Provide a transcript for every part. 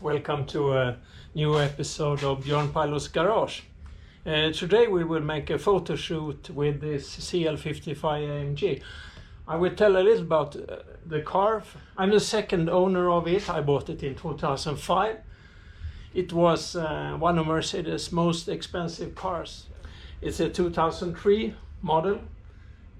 Welcome to a new episode of Bjornpilots Garage. Today we will make a photo shoot with this CL55AMG. I will tell a little about the car. I'm the second owner of it. I bought it in 2005. It was one of Mercedes' most expensive cars. It's a 2003 model.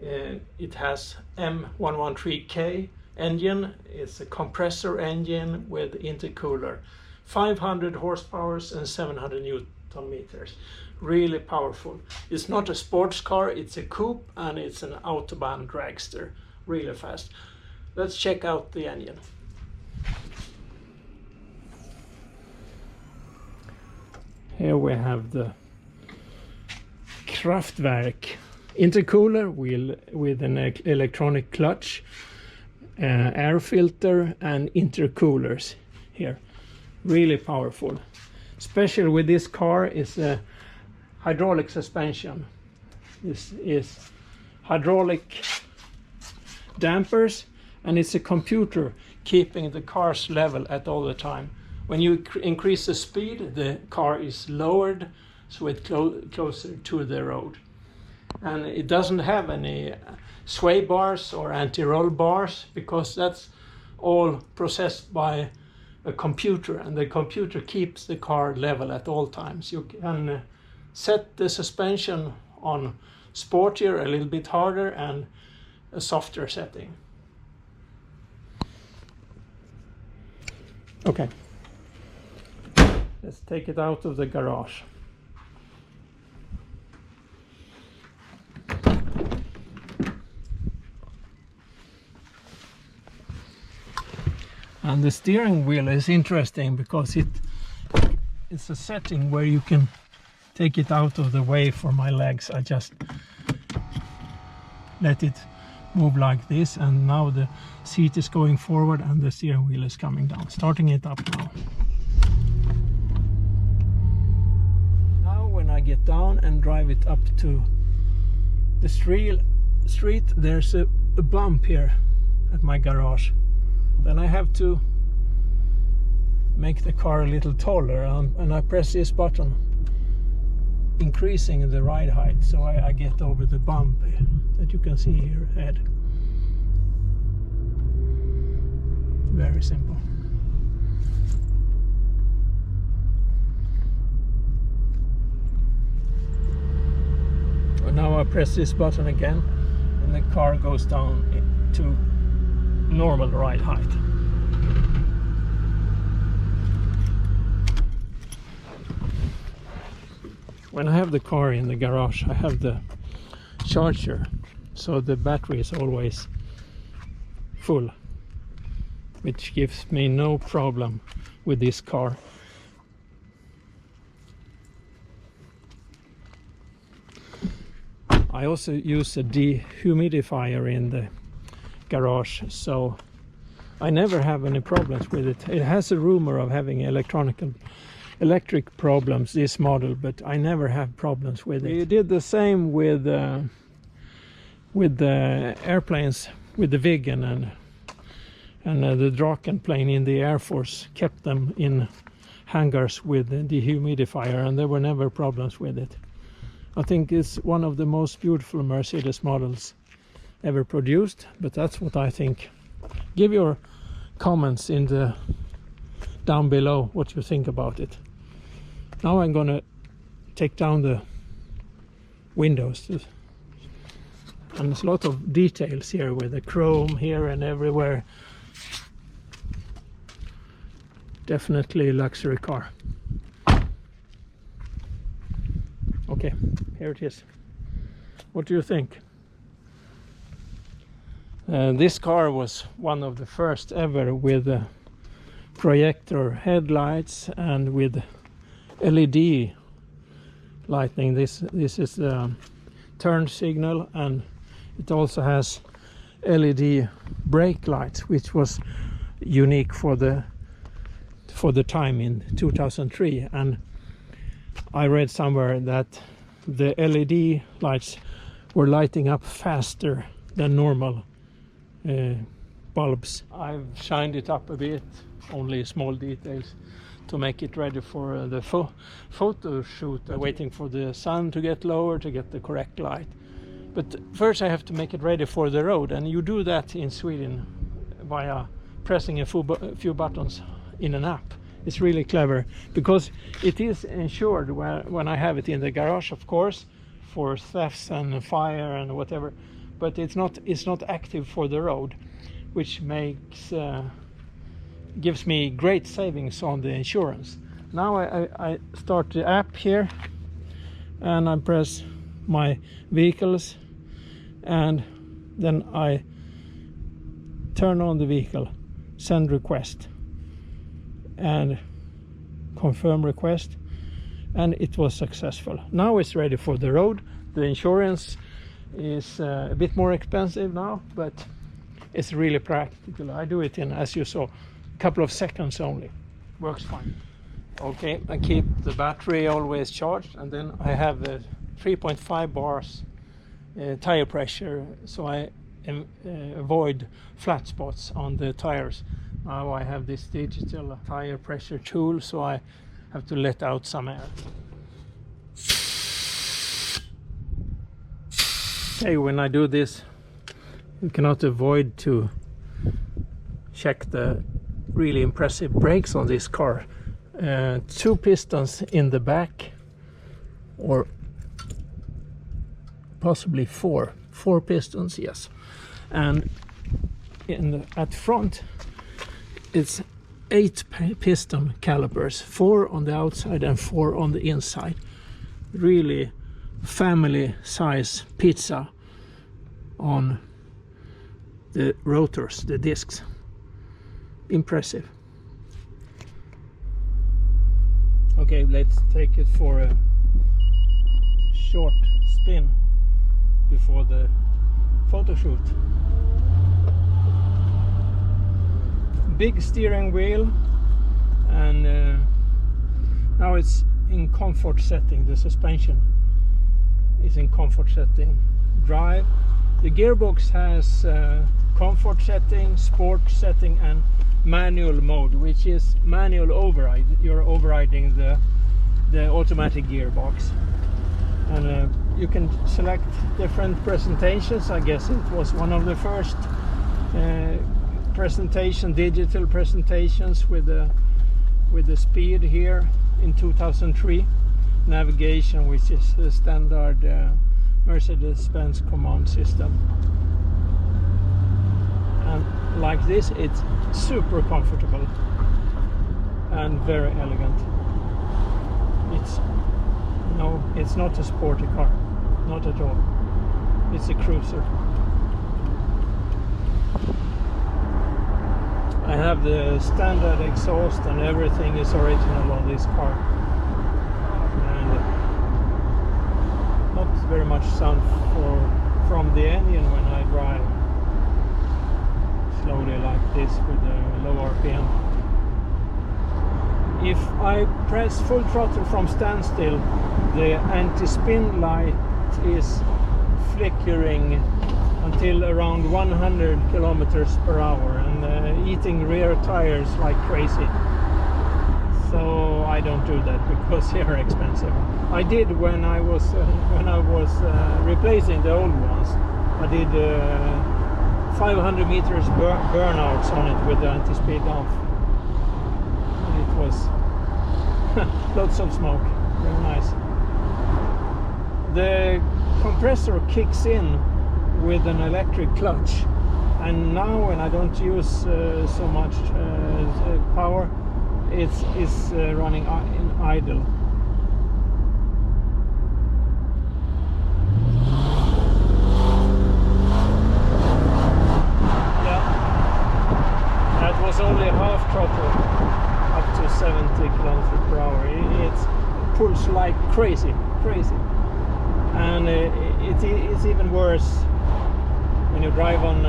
It has M113K engine. It's a compressor engine with intercooler, 500 horsepower and 700 Newton meters. Really powerful. It's not a sports car, it's a coupe, and it's an Autobahn dragster. Really fast. Let's check out the engine. Here we have the Kraftwerk intercooler with an electronic clutch, air filter and intercoolers here. Really powerful. Special with this car is a hydraulic suspension. This is hydraulic dampers, and it's a computer keeping the car's level at all the time. When you increase the speed, the car is lowered so it's closer to the road. And it doesn't have any sway bars or anti-roll bars, because that's all processed by a computer, and the computer keeps the car level at all times. You can set the suspension on sportier, a little bit harder, and a softer setting. Okay, let's take it out of the garage. And the steering wheel is interesting because it's a setting where you can take it out of the way for my legs. I just let it move like this, and now the seat is going forward and the steering wheel is coming down. Starting it up now. Now when I get down and drive it up to the street, there's a bump here at my garage. Then I have to make the car a little taller, and I press this button, increasing the ride height, so I get over the bump that you can see here ahead. Very simple. And now I press this button again, and the car goes down to normal ride height. When I have the car in the garage, I have the charger, so the battery is always full, which gives me no problem with this car. I also use a dehumidifier in the garage, so I never have any problems with it. It has a rumor of having electric problems, this model, but I never have problems with it. We did the same with the airplanes, with the Viggen and the Draken plane in the Air Force. Kept them in hangars with the dehumidifier, and there were never problems with it. I think it's one of the most beautiful Mercedes models ever produced, but that's what I think. Give your comments in the down below what you think about it. Now I'm gonna take down the windows, and there's a lot of details here with the chrome here and everywhere. Definitely a luxury car. Okay, here it is. What do you think? This car was one of the first ever with projector headlights and with LED lighting. This is the turn signal, and it also has LED brake lights, which was unique for the time in 2003. And I read somewhere that the LED lights were lighting up faster than normal bulbs. I've shined it up a bit, only small details, to make it ready for the photo shoot. Waiting for the sun to get lower to get the correct light. But first I have to make it ready for the road, and you do that in Sweden via pressing a few buttons in an app. It's really clever because it is insured when I have it in the garage, of course, for thefts and fire and whatever, but it's not active for the road, which gives me great savings on the insurance. Now I start the app here, and I press my vehicles, and then I turn on the vehicle, send request, and confirm request, and it was successful. Now it's ready for the road. The insurance is a bit more expensive now, but it's really practical. I do it in, as you saw, a couple of seconds only. Works fine. Okay, I keep the battery always charged, and then I have a 3.5 bars tire pressure, so I avoid flat spots on the tires. Now I have this digital tire pressure tool, so I have to let out some air. Okay, when I do this, you cannot avoid to check the really impressive brakes on this car. 2 pistons in the back, or possibly 4 pistons, yes. And at front it's 8 piston calipers, 4 on the outside and 4 on the inside. Really family size pizza on the rotors, the discs. Impressive. Okay, let's take it for a short spin before the photo shoot. Big steering wheel, and now it's in comfort setting. The suspension is in comfort setting. Drive. The gearbox has comfort setting, sport setting, and manual mode, which is manual override. You're overriding the automatic gearbox, and you can select different presentations. I guess it was one of the first digital presentations with the speed here in 2003. Navigation, which is the standard Mercedes-Benz command system. And like this, it's super comfortable and very elegant. It's not a sporty car, not at all. It's a cruiser. I have the standard exhaust, and everything is original on this car. And not very much sound from the engine when I drive slowly like this with a low RPM. If I press full throttle from standstill, the anti-spin light is flickering until around 100 kilometers per hour, and eating rear tires like crazy. So I don't do that because they are expensive. I did when I was replacing the old ones. I did 500 meters burnouts on it with the anti-speed off. It was lots of smoke. Very nice. The compressor kicks in with an electric clutch, and now when I don't use so much power, it's running in idle. Yeah, that was only half throttle up to 70 kilometers per hour. It pulls like crazy, and it's even worse when you drive on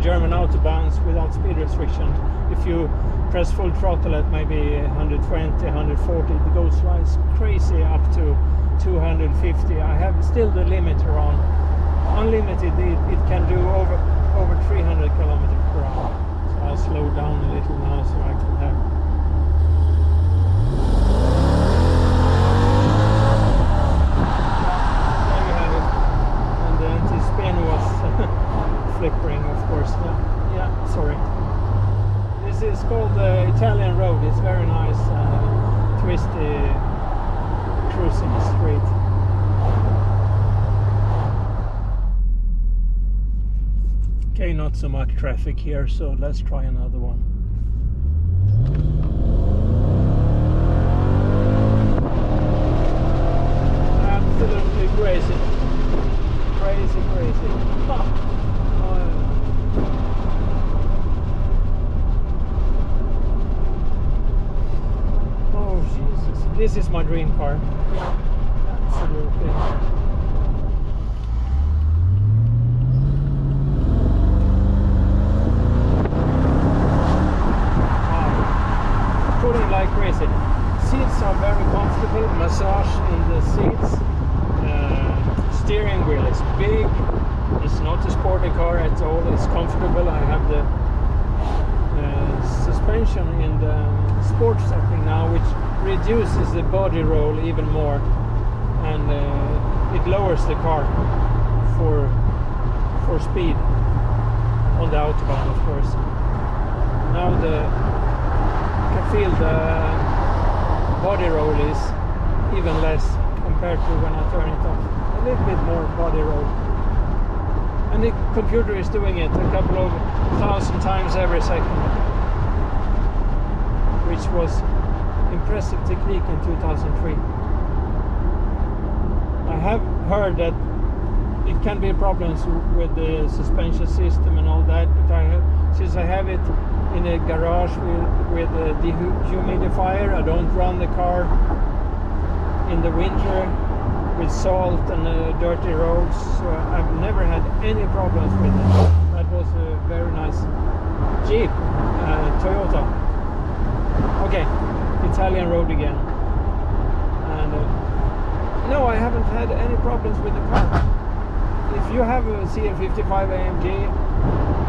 German Autobahns without speed restrictions. If you press full throttle at maybe 120, 140, it goes like crazy up to 250. I have still the limiter on. Unlimited, it can do over 300 kilometers per around. So I'll slow down a little now so I can have. There you have it. And the anti-spin was flickering, of course. Yeah, sorry. This is called the Italian road. It's very nice, twisty cruising street. Okay, not so much traffic here, so let's try another one. Absolutely crazy. Crazy. Oh Jesus, this is my dream car. Absolutely. Like crazy. Seats are very comfortable, massage in the seats. Steering wheel is big. It's not a sporty car at all. It's comfortable. I have the suspension in the sport setting now, which reduces the body roll even more, and it lowers the car for speed on the Autobahn, of course. Now feel the body roll is even less compared to when I turn it off. A little bit more body roll. And the computer is doing it a couple of 1,000 times every second, which was impressive technique in 2003. I have heard that it can be problems with the suspension system and all that, but since I have it in a garage with a dehumidifier, I don't run the car in the winter with salt and dirty roads, so I've never had any problems with it. That was a very nice Jeep, Toyota. Okay, Italian road again. And no, I haven't had any problems with the car. If you have a CL55AMG,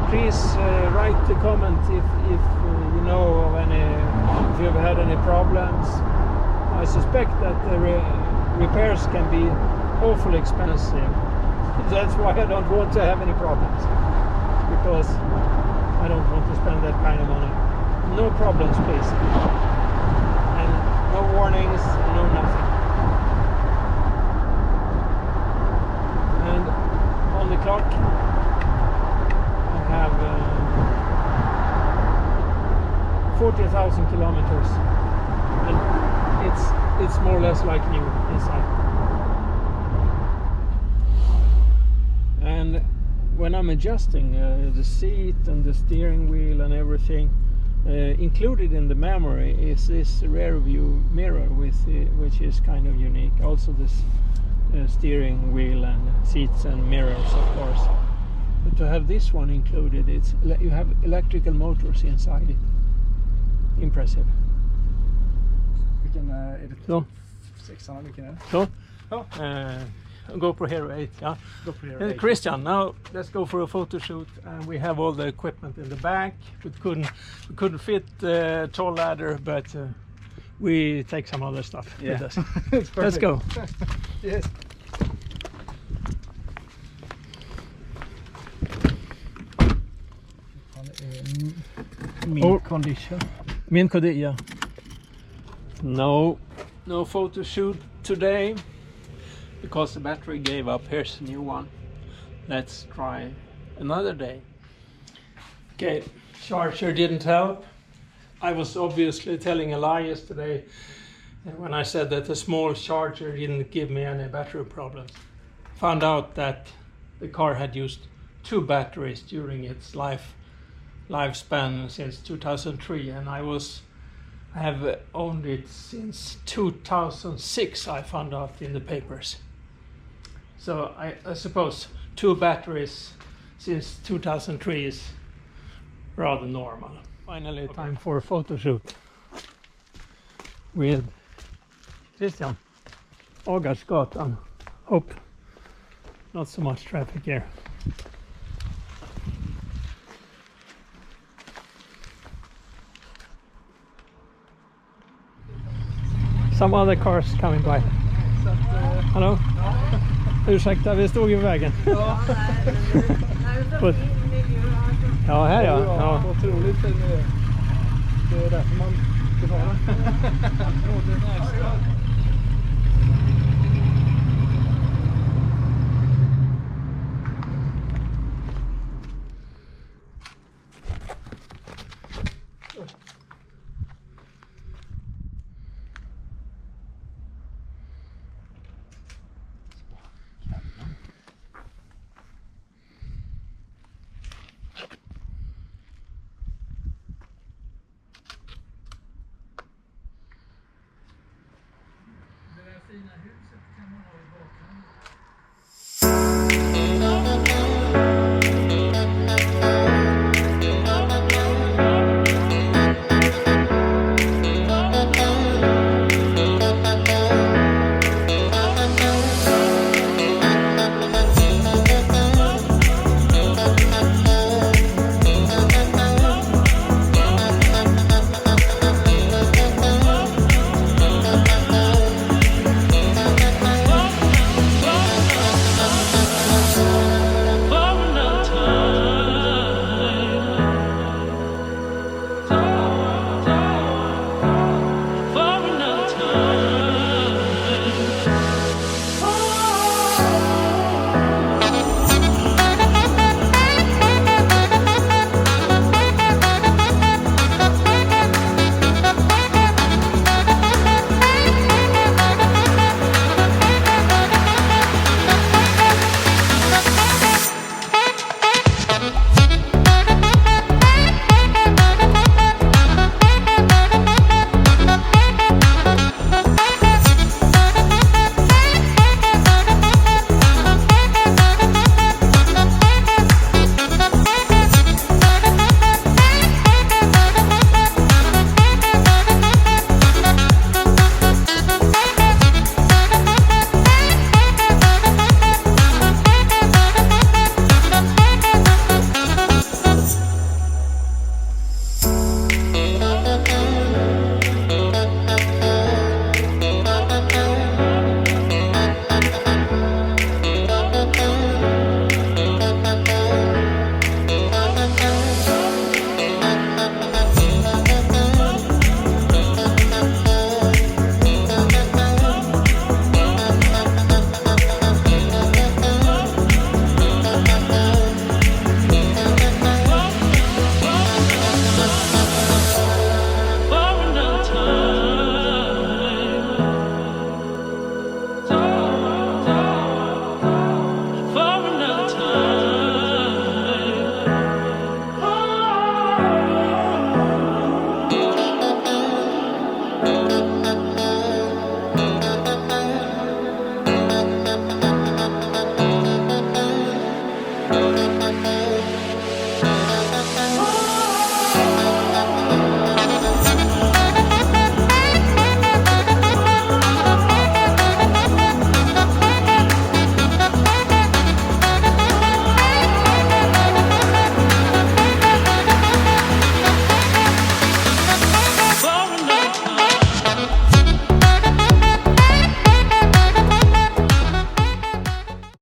please write the comment if you know of any, if you've had any problems. I suspect that the repairs can be awfully expensive. That's why I don't want to have any problems, because I don't want to spend that kind of money. No problems, please, and no warnings, no nothing. And on the clock I have 40,000 kilometers, and it's more or less like new inside. And when I'm adjusting the seat and the steering wheel and everything, included in the memory is this rear view mirror which is kind of unique. Also this steering wheel and seats and mirrors, of course. But to have this one included, you have electrical motors inside it. Impressive. Vilken är det? Så. 6an, vilken är det? Så. Ja. GoPro Hero 8, yeah. GoPro Hero 8. Christian, now let's go for a photo shoot, and we have all the equipment in the back. We couldn't fit tall ladder, but we take some other stuff with us. Let's go. Yes. Mint condition. Mint condition, yeah. No photo shoot today because the battery gave up. Here's a new one. Let's try another day. Okay, charger didn't help. I was obviously telling a lie yesterday when I said that the small charger didn't give me any battery problems. Found out that the car had used 2 batteries during its lifespan since 2003, and I have owned it since 2006, I found out in the papers. So I suppose 2 batteries since 2003 is rather normal. Finally, time for a photo shoot with Christian. Agarsgatan. Hope not so much traffic here. Some other cars coming by. Så att, Hallå? Ursäkta, vi stod i vägen. ja. Ja, här ja. Ja. Otroligt fin miljö. Det är därför man betalar.